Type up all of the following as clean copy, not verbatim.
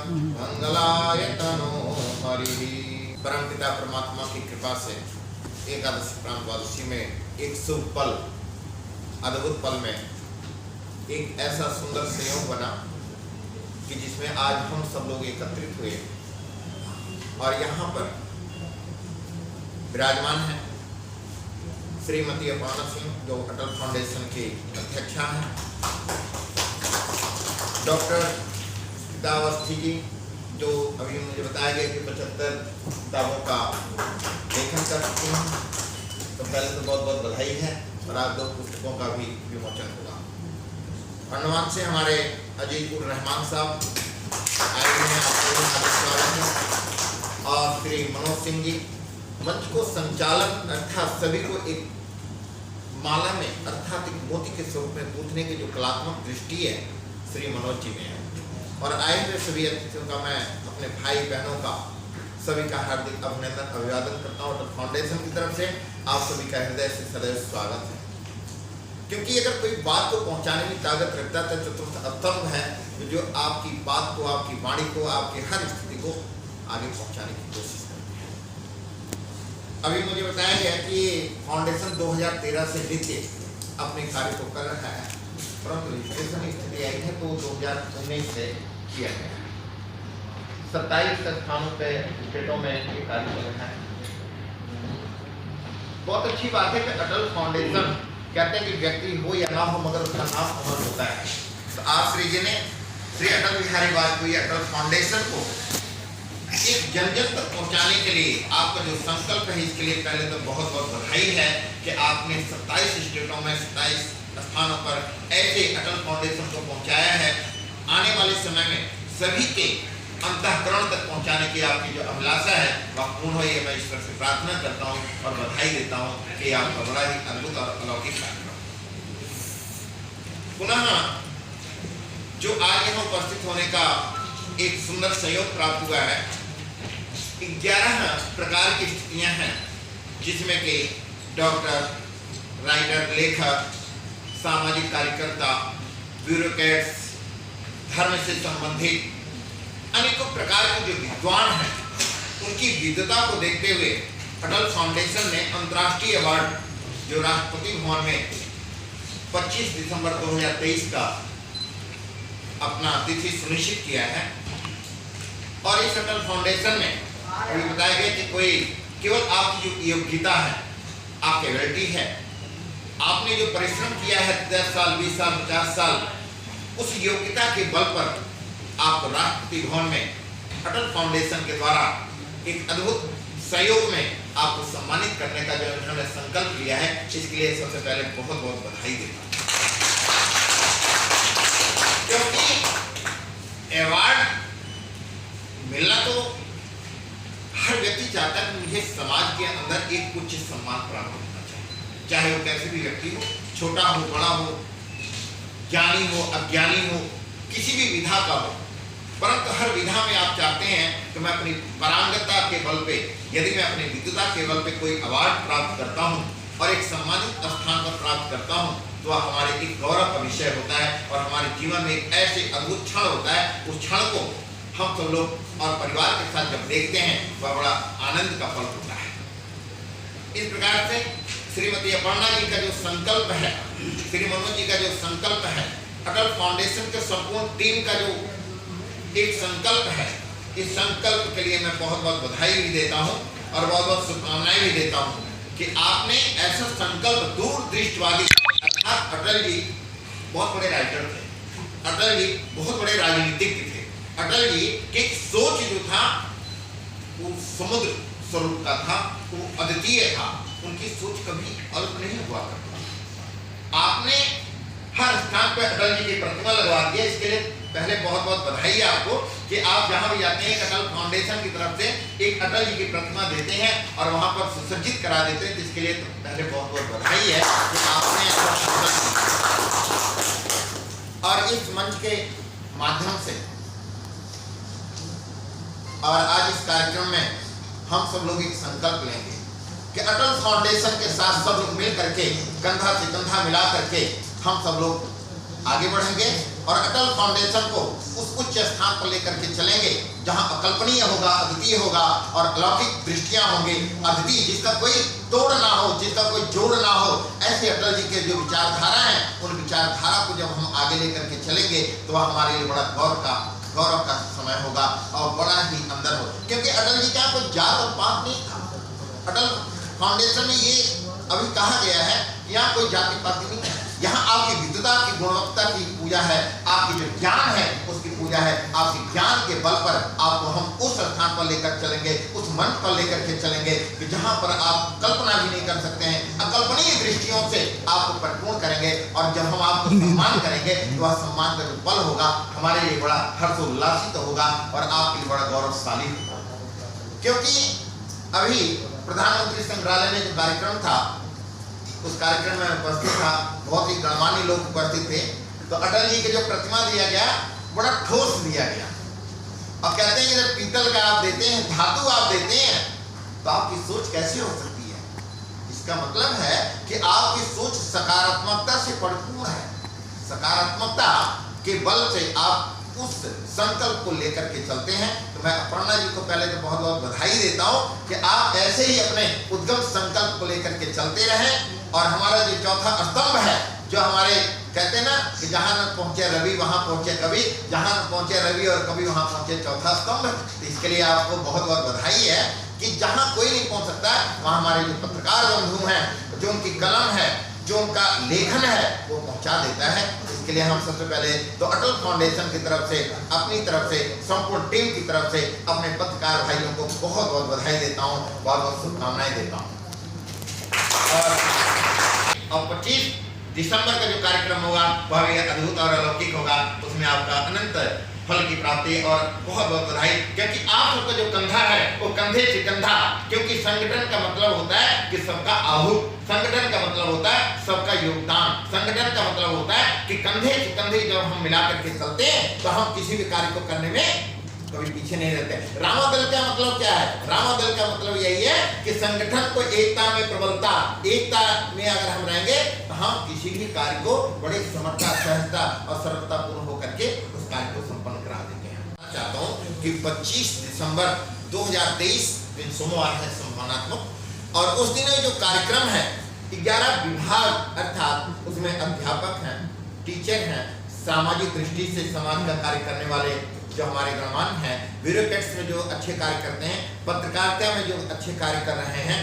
मंगलाय तनो हरि। परमपिता परमात्मा की कृपा से एकादशी प्रांत द्वादशी में एक शुभ पल, अद्भुत पल में एक ऐसा सुंदर संयोग बना कि जिसमें आज हम सब लोग एकत्रित हुए और यहाँ पर विराजमान हैं श्रीमती अपर्णा सिंह, जो अटल फाउंडेशन की अध्यक्षा हैं, डॉक्टर अवस्थी जी, जो अभी मुझे बताया गया कि 75 किताबों का लेखन कर चुकी हैं। तो पहले तो बहुत बहुत बधाई है और आज 2 पुस्तकों का भी विमोचन होगा। अंडमान से हमारे अजीजुर रहमान साहब आए हुए हैं, आपको स्वागत है। और श्री मनोज सिंह जी, मंच को संचालन अर्थात सभी को एक माला में अर्थात एक मोती के स्वरूप में गूंथने की जो कलात्मक दृष्टि है श्री मनोज जी में है। और आए हुए सभी अतिथियों का मैं अपने भाई बहनों का सभी का हार्दिक अभिनंदन अभिवादन करता हूँ। अटल फाउंडेशन की तरफ से आप सभी का हृदय से सदैव स्वागत है। क्योंकि अगर कोई बात को पहुंचाने की ताकत रखता है तो चतुर्थ अवतरण है जो आपकी बात को, आपकी वाणी को, आपकी हर स्थिति को आगे पहुंचाने की कोशिश करते हैं। अभी मुझे बताया गया कि फाउंडेशन 2013 से नित्य अपने कार्य को कर रहा है, परंतु स्थिति आई है तो 2019 से किया गया है। 27 स्थानों पे स्टेटों में ये कार्य चल रहा है। बहुत अच्छी बात है कि अटल फाउंडेशन कहते हैं कि व्यक्ति हो या ना हो मगर उसका नाम अमर होता है। तो आप श्री जी ने श्री अटल बिहारी वाजपेयी अटल फाउंडेशन को एक जन जन तक पहुंचाने के लिए आपका जो संकल्प है, इसके लिए पहले तो बहुत बहुत बधाई है कि आपने 27 स्टेटों में 27 स्थानों पर ऐसे अटल फाउंडेशन को पहुंचाया है। आने वाले समय में सभी के अंतःकरण तक पहुंचाने की आपकी जो अभिलाषा है वह पूर्ण हो, ये मैं ईश्वर से प्रार्थना करता हूं और बधाई देता हूं कि आपका बड़ा ही अद्भुत और अलौकिक कार्यक्रम। पुनः जो आज यहाँ उपस्थित होने का एक सुंदर सहयोग प्राप्त हुआ है, 11 प्रकार की स्थितियां हैं जिसमें कि डॉक्टर, राइटर, लेखक, सामाजिक कार्यकर्ता, ब्यूरोक्रेट्स, धर्म से संबंधित अनेकों प्रकार के जो विद्वान हैं, उनकी विविधता को देखते हुए अटल फाउंडेशन ने अंतर्राष्ट्रीय अवार्ड जो राष्ट्रपति भवन में 25 दिसंबर 2023 का अपना तिथि सुनिश्चित किया है। और इस अटल फाउंडेशन में अभी बताया गया कि कोई केवल आपकी जो योग्यता है, आपकी एबिलिटी है, आपने जो परिश्रम किया है 10 साल, 20 साल, 50 साल, उस योग्यता के बल पर आपको राष्ट्रपति भवन में अटल फाउंडेशन के द्वारा एक अद्भुत सहयोग में आपको सम्मानित करने का जो उन्होंने संकल्प लिया है, इसके लिए सबसे पहले बहुत बहुत बधाई देता हूं। क्योंकि अवार्ड मिलना तो हर व्यक्ति चाहता है कि मुझे समाज के अंदर एक उच्च सम्मान प्राप्त होना चाहिए, चाहे वो कैसे भी व्यक्ति हो, छोटा हो, बड़ा हो, ज्ञानी हो, अज्ञानी हो, किसी भी विधा का हो। परंतु हर विधा में आप चाहते हैं कि मैं अपनी पारंगतता के बल पे, यदि मैं अपनी विद्वता के बल पे कोई अवार्ड प्राप्त करता हूं और एक सम्मानित स्थान पर प्राप्त करता हूं, तो वह हमारे एक गौरव का विषय होता है और हमारे जीवन में एक ऐसे अद्भुत क्षण होता है। उस क्षण को हम सब लोग और परिवार के साथ जब देखते हैं, वह बड़ा आनंद का पल होता है। इस प्रकार से श्रीमती अपर्णा जी का जो संकल्प है, श्री मनोज जी का जो संकल्प है, अटल फाउंडेशन के संपूर्ण टीम का जो एक संकल्प है, इस संकल्प के लिए मैं बहुत बहुत बधाई भी देता हूं और बहुत बहुत शुभकामनाएं भी देता हूं कि आपने ऐसा संकल्प दूरदृष्टिवादी, अर्थात अटल जी बहुत बड़े राइटर थे, अटल जी बहुत बड़े राजनीतिज्ञ थे, अटल जी की सोच जो था वो समुद्र स्वरूप का था, वो अद्वितीय था, उनकी सोच कभी अल्प नहीं हुआ करता। आपने हर स्थान पर अटल जी की प्रतिमा लगवा दिया, इसके लिए पहले बहुत बहुत बधाई आपको कि आप जहां भी जाते हैं अटल फाउंडेशन की तरफ से एक अटल जी की प्रतिमा देते हैं और वहां पर सुसज्जित करा देते हैं, जिसके लिए तो पहले बहुत बहुत बधाई है कि आपने ऐसा संकल्प किया। और इस मंच के माध्यम से और आज इस कार्यक्रम में हम सब लोग एक संकल्प लेंगे कि अटल फाउंडेशन के साथ सब लोग मिल करके, कंधा से कंधा मिला करके हम सब लोग आगे बढ़ेंगे और अटल फाउंडेशन को उस उच्च स्थान पर लेकर के चलेंगे जहां अकल्पनीय होगा, अद्वितीय होगा और अलौकिक दृष्टियां होंगी, अद्वितीय, जिसका कोई तोड़ ना हो, जिसका कोई जोड़ ना हो। ऐसे अटल जी के जो विचारधारा है, उन विचारधारा को जब हम आगे लेकर के चलेंगे तो वह हमारे लिए बड़ा गौरव का समय होगा और बड़ा ही अंदर हो, क्योंकि अटल जी का कोई जात और पात नहीं था। अटल फाउंडेशन में ये अभी कहा गया है कि यहाँ कोई जाति पाति नहीं है, यहाँ आपकी विद्वता की गुणवत्ता की पूजा है, आपकी जो ज्ञान है उसकी पूजा है। आपके ज्ञान के बल पर आपको हम उस स्थान पर लेकर चलेंगे, उस मंच पर लेकर के चलेंगे कि जहाँ पर आप कल्पना भी नहीं कर सकते हैं, अकल्पनीय दृष्टियों से आपको परिपूर्ण करेंगे। और जब हम आपको सम्मान करेंगे तो वह सम्मान का जो बल होगा हमारे लिए बड़ा हर्षोल्लासित होगा और आपके लिए बड़ा गौरवशाली होगा। क्योंकि अभी प्रधानमंत्री संग्रहालय में जो कार्यक्रम था, उस कार्यक्रम में उपस्थित था, बहुत ही गणमान्य लोग उपस्थित थे। तो अटल जी के जो प्रतिमा दिया गया बड़ा ठोस दिया गया और कहते हैं कि जब पीतल का आप देते हैं, धातु आप देते हैं, तो आपकी सोच कैसी हो सकती है? इसका मतलब है कि आपकी सोच सकारात्मकता से परिपूर्ण है। सकारात्मकता के बल से आप उस संकल्प को लेकर के चलते हैं। तो मैं अपर्णा जी को पहले तो बहुत बहुत बधाई देता हूं कि आप ऐसे ही अपने उद्गम संकल्प को लेकर के चलते रहें। और हमारा जो चौथा स्तंभ है, जो हमारे कहते हैं ना कि जहां न पहुंचे रवि वहां पहुंचे कवि, जहां न पहुंचे रवि और कवि वहां पहुंचे चौथा स्तंभ। तो इसके लिए आपको बहुत बहुत बधाई है कि जहां कोई नहीं पहुंच सकता वहां हमारे जो पत्रकार बंधु हैं, जो उनकी कलम है, जो उनका लेखन है, वो पहुंचा देता है। इसके लिए हम सबसे पहले तो अटल फाउंडेशन की तरफ से, अपनी तरफ से, संपूर्ण टीम की तरफ से अपने पत्रकार भाइयों को बहुत बहुत बधाई देता हूँ, बहुत बहुत शुभकामनाएं देता हूँ। और 25 दिसंबर का जो कार्यक्रम होगा वह भी अद्भुत और अलौकिक होगा। उसमें आपका अनंत फल की प्राप्ति और बहुत बहुत बधाई, क्योंकि आप सबका जो कंधा है वो कंधे से कंधा, क्योंकि संगठन का मतलब होता है कि सबका आहूत, संगठन का मतलब होता है सबका योगदान, संगठन का मतलब होता है कि कंधे से कंधे जब हम मिलाकर के चलते हैं तो हम किसी भी कार्य को करने में कभी पीछे नहीं रहते। रामादल का मतलब क्या है? रामादल का मतलब यही है कि संगठन को एकता में प्रबलता, एकता में अगर हम रहेंगे तो हम किसी भी कार्य को बड़ी समर्था, सहजता और सरलता पूर्ण होकर के उस कार्य को संपन्न करा देते हैं। मैं चाहता हूँ कि 25 दिसंबर 2023 दिन सोमवार है, सम्मानात्मक, और उस दिन जो कार्यक्रम है 11 विभाग अर्थात उसमें अध्यापक हैं, टीचर हैं, सामाजिक दृष्टि से समाज का कार्य करने वाले जो हमारे गणमान्य हैं, ब्यूरोक्रेट्स में जो अच्छे कार्य करते हैं, पत्रकारिता में जो अच्छे कार्य कर रहे हैं,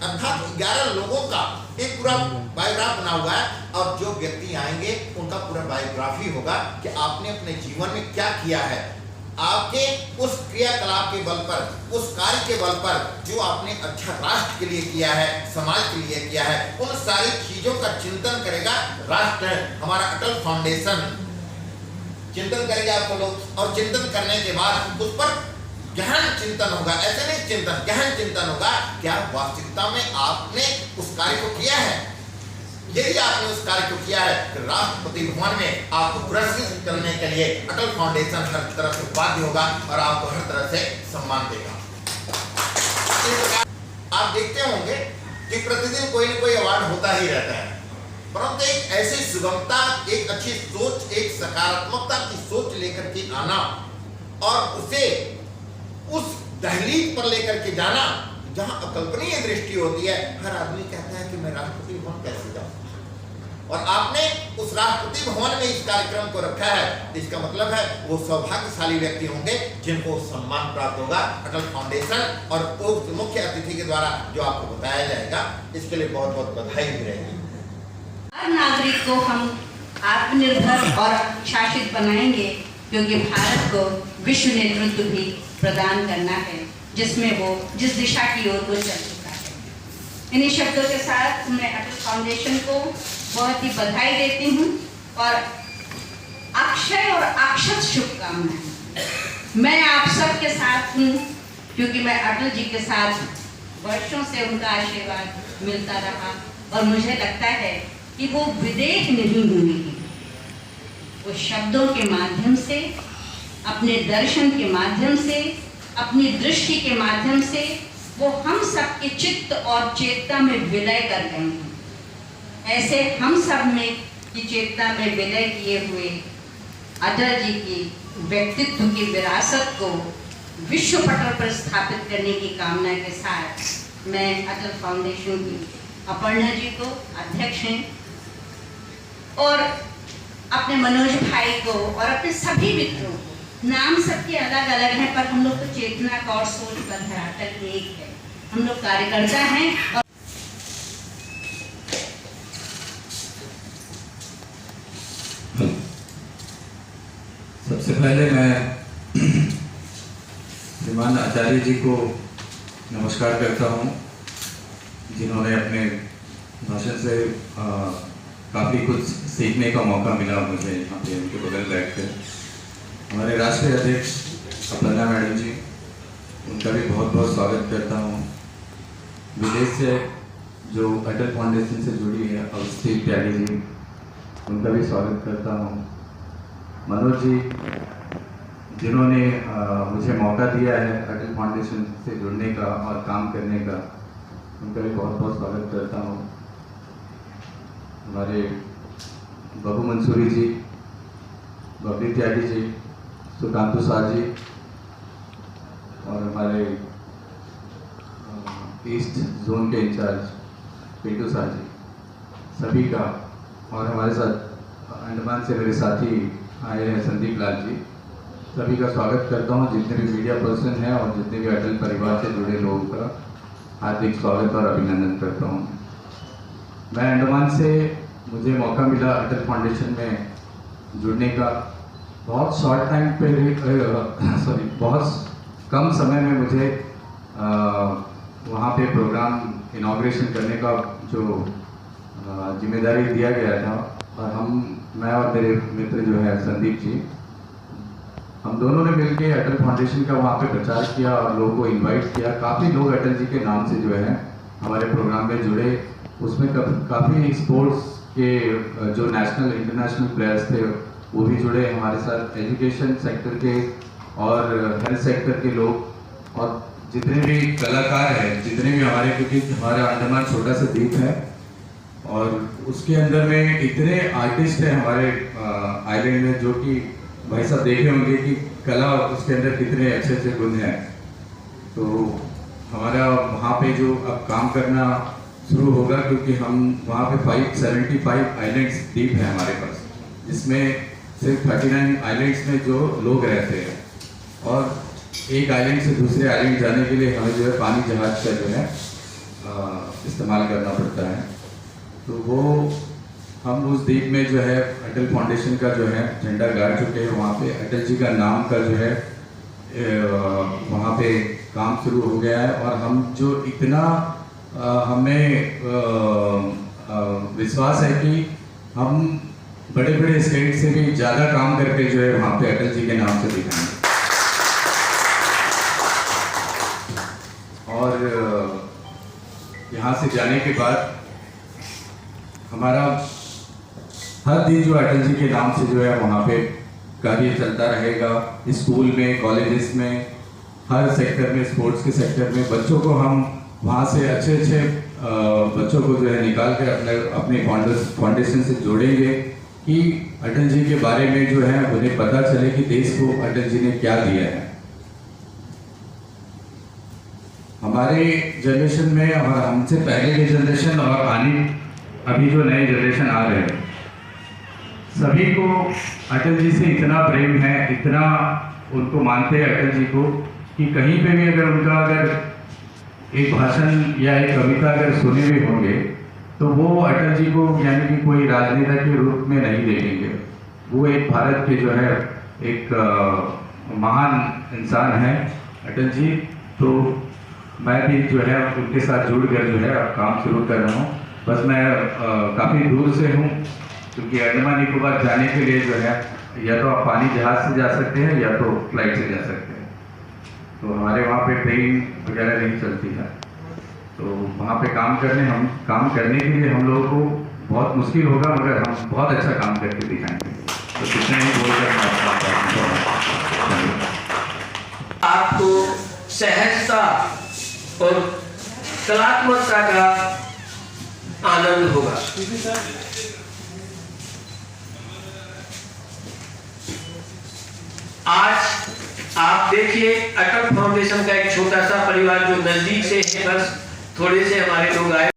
अर्थात 11 लोगों का एक पूरा बायोग्राफ बना हुआ है। और जो व्यक्ति आएंगे उनका पूरा बायोग्राफी होगा कि आपने अपने जीवन में क्या किया है, आपके उस क्रियाकलाप के बल पर, उस कार्य के बल पर जो आपने अच्छा राष्ट्र के लिए किया है, समाज के लिए किया है, उन सारी चीजों का चिंतन करेगा राष्ट्र, हमारा अटल फाउंडेशन चिंतन करेगा आपको लोग। और चिंतन करने के बाद उस पर गहन चिंतन होगा, ऐसे नहीं चिंतन, गहन चिंतन होगा क्या वास्तविकता में आपने उस कार्य को किया है। यदि आपने उस कार्य को किया है तो राष्ट्रपति भवन में आपको पुरस्कृत करने के लिए अटल फाउंडेशन हर तरफ से बाध्य होगा और आपको हर तरह से सम्मान देगा। आप देखते होंगे कि प्रतिदिन कोई न कोई अवार्ड होता ही रहता है, परंतु एक ऐसी सुगमता, एक अच्छी सोच, एक सकारात्मकता की सोच लेकर के आना और उसे उस दहलीज पर लेकर के जाना जहां अकल्पनीय दृष्टि होती है। हर आदमी कहता है कि मैं राष्ट्रपति भवन कैसे जाऊं, और आपने उस राष्ट्रपति भवन में इस कार्यक्रम को रखा है, इसका मतलब है वो सौभाग्यशाली व्यक्ति होंगे जिनको सम्मान प्राप्त होगा अटल फाउंडेशन और मुख्य अतिथि के द्वारा जो आपको बताया जाएगा। इसके लिए बहुत बहुत बधाई भी रहेगी। हर नागरिक को हम आत्मनिर्भर और शासित बनाएंगे, क्योंकि भारत को विश्व नेतृत्व भी प्रदान करना है, जिसमें वो जिस दिशा की ओर वो चल चुका है। इन्हीं शब्दों के साथ मैं अटल फाउंडेशन को बहुत ही बधाई देती हूँ और अक्षय और अक्षत शुभकामनाएं। मैं आप सब के साथ हूँ, क्योंकि मैं अटल जी के साथ वर्षों से उनका आशीर्वाद मिलता रहा और मुझे लगता है कि वो विदेह नहीं हुई, वो शब्दों के माध्यम से, अपने दर्शन के माध्यम से, अपनी दृष्टि के माध्यम से वो हम सब के चित्त और चेतना में विलय कर गए हैं। ऐसे हम सब में की चेतना में विलय किए हुए अटल जी की व्यक्तित्व की विरासत को विश्व पटल पर स्थापित करने की कामना के साथ मैं अटल फाउंडेशन की अपर्णा जी को, अध्यक्ष हैं, और अपने मनोज भाई को और अपने सभी मित्रों को, नाम सबके अलग अलग हैं पर हम लोग तो चेतना का और सोच का धरातल एक है, हम लोग कार्यकर्ता हैं। और सबसे पहले मैं श्रीमान आचार्य जी को नमस्कार करता हूँ, जिन्होंने अपने भाषण से काफ़ी कुछ सीखने का मौका मिला मुझे यहाँ पे उनके बगल बैठ कर। हमारे राष्ट्रीय अध्यक्ष अपर्णा मैडम जी, उनका भी बहुत बहुत स्वागत करता हूँ। विदेश से जो अटल फाउंडेशन से जुड़ी है अवस्थी त्यागी जी, उनका भी स्वागत करता हूँ। मनोज जी, जिन्होंने मुझे मौका दिया है अटल फाउंडेशन से जुड़ने का और काम करने का, उनका भी बहुत बहुत स्वागत करता हूँ। हमारे बाबू मंसूरी जी, बबली त्यागी जी, सुकांतु साह जी, और हमारे ईस्ट जोन के इंचार्ज पेटू साह जी, सभी का, और हमारे साथ अंडमान से मेरे साथी आए हैं संदीप लाल जी, सभी का स्वागत करता हूँ। जितने भी मीडिया पर्सन हैं और जितने भी अटल परिवार से जुड़े लोगों का हार्दिक स्वागत और अभिनंदन करता हूँ। मैं अंडमान से मुझे मौका मिला अटल फाउंडेशन में जुड़ने का। बहुत शॉर्ट टाइम पे बहुत कम समय में मुझे वहाँ पे प्रोग्राम इनॉग्रेशन करने का जो जिम्मेदारी दिया गया था, और मैं और मेरे मित्र जो है संदीप जी, हम दोनों ने मिलकर अटल फाउंडेशन का वहाँ पे प्रचार किया और लोगों को इनवाइट किया। काफ़ी लोग अटल जी के नाम से जो है हमारे प्रोग्राम में जुड़े। उसमें काफ़ी स्पोर्ट्स के जो नेशनल इंटरनेशनल प्लेयर्स थे वो भी जुड़े हमारे साथ, एजुकेशन सेक्टर के और हेल्थ सेक्टर के लोग, और जितने भी कलाकार हैं, जितने भी हमारे, क्योंकि हमारा अंडमान छोटा सा द्वीप है और उसके अंदर में इतने आर्टिस्ट हैं हमारे आइलैंड में, जो कि भाई साहब देखे होंगे कि कला उसके अंदर कितने अच्छे अच्छे गुण हैं। तो हमारा वहाँ पे जो अब काम करना शुरू होगा, क्योंकि हम वहाँ पे 575 आइलैंड्स द्वीप है हमारे पास, जिसमें सिर्फ 39 आइलैंड्स में जो लोग रहते हैं, और एक आइलैंड से दूसरे आइलैंड जाने के लिए हमें जो है पानी जहाज का जो है इस्तेमाल करना पड़ता है। तो वो हम उस द्वीप में जो है अटल फाउंडेशन का जो है झंडा गाड़ चुके हैं। वहाँ पे अटल जी का नाम का जो है वहाँ पे काम शुरू हो गया है, और हम जो इतना हमें विश्वास है कि हम बड़े बड़े स्टेट से भी ज़्यादा काम करके जो है वहाँ पे अटल जी के नाम से दिखाएंगे। और यहाँ से जाने के बाद हमारा हर दिन जो अटल जी के नाम से जो है वहाँ पे कार्य चलता रहेगा। स्कूल में, कॉलेजेस में, हर सेक्टर में, स्पोर्ट्स के सेक्टर में बच्चों को हम वहाँ से अच्छे अच्छे बच्चों को जो है निकाल कर अपने फाउंडेशन से जोड़ेंगे, कि अटल जी के बारे में जो है उन्हें पता चले कि देश को अटल जी ने क्या दिया है। हमारे जनरेशन में और हमसे पहले के जनरेशन और अभी जो नए जनरेशन आ रहे हैं, सभी को अटल जी से इतना प्रेम है, इतना उनको मानते हैं अटल जी को, कि कहीं पे भी अगर एक भाषण या एक कविता अगर सुने भी होंगे तो वो अटल जी को यानी कि कोई राजनेता के रूप में नहीं देखेंगे। वो एक भारत के जो है एक महान इंसान है अटल जी। तो मैं भी जो है उनके साथ जुड़कर जो है अब काम शुरू कर रहा हूँ। बस मैं काफ़ी दूर से हूँ, क्योंकि अंडमान निकोबार जाने के लिए जो है या तो आप पानी जहाज़ से जा सकते हैं या तो फ्लाइट से जा सकते हैं। तो हमारे वहाँ पे ट्रेन वगैरह नहीं चलती है, तो वहाँ पे काम करने के लिए हम लोगों को बहुत मुश्किल होगा, मगर हम बहुत अच्छा काम करके दिखाएंगे। तो कितना ही बोलकर आपको सहजता और कलात्मकता का आनंद होगा। आज आप देखिए अटल फाउंडेशन का एक छोटा सा परिवार जो नजदीक से है, बस थोड़े से हमारे लोग आए।